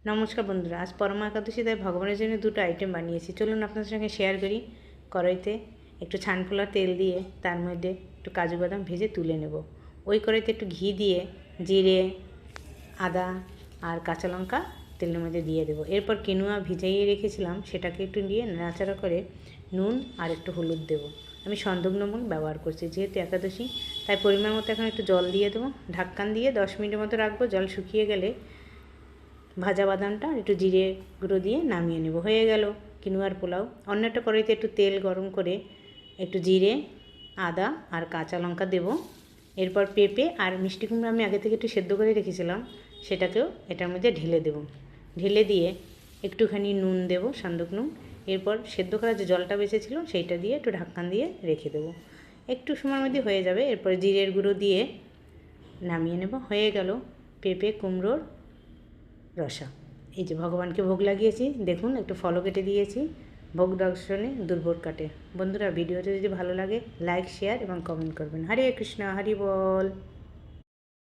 নমস্কার বন্ধুরা, আজ পরমা একাদশী তাই ভগবানের জন্য দুটো আইটেম বানিয়েছি। চলুন আপনাদের সঙ্গে শেয়ার করি। কড়াইতে একটু ছানফোলা তেল দিয়ে তার মধ্যে একটু কাজু বাদাম ভেজে তুলে নেব। ওই কড়াইতে একটু ঘি দিয়ে জিরে, আদা আর কাঁচা লঙ্কা তেলের মধ্যে দিয়ে দেবো। এরপর কিনুয়া ভিজাইয়ে রেখেছিলাম, সেটাকে একটু দিয়ে নাড়াচাড়া করে নুন আর একটু হলুদ দেবো। আমি সন্দকনমক ব্যবহার করছি, যেহেতু একাদশী তাই পরিমাণ মতো এখন একটু জল দিয়ে দেবো। ঢাক্কান দিয়ে 10 মিনিটের মতো রাখবো। জল শুকিয়ে গেলে ভাজা বাদামটা একটু জিরে গুঁড়ো দিয়ে নামিয়ে নেব। হয়ে গেল কিনুয়ার পোলাও। অন্য একটা কড়াইতে একটু তেল গরম করে একটু জিরে, আদা আর কাঁচা লঙ্কা দেব। এরপর পেঁপে আর মিষ্টি কুমড়ো আমি আগে থেকে একটু সেদ্ধ করে রেখেছিলাম, সেটাকেও এটার মধ্যে ঢেলে দেব। ঢেলে দিয়ে একটুখানি নুন দেব, সান্দক নুন। এরপর সেদ্ধ করা যে জলটা বেঁচেছিল সেইটা দিয়ে একটু ঢাক্কান দিয়ে রেখে দেবো। একটু সময়ের মধ্যে হয়ে যাবে। এরপর জিরের গুঁড়ো দিয়ে নামিয়ে নেব। হয়ে গেল পেঁপে কুমড়োর রসা। এই যে ভগবানকে ভোগ লাগিয়েছি, দেখুন একটু ফলও কেটে দিয়েছি। ভোগ দর্শনে দুর্ভোগ কাটে। বন্ধুরা, ভিডিওটা যদি ভালো লাগে লাইক, শেয়ার এবং কমেন্ট করবেন। হরে কৃষ্ণ, হরি বল।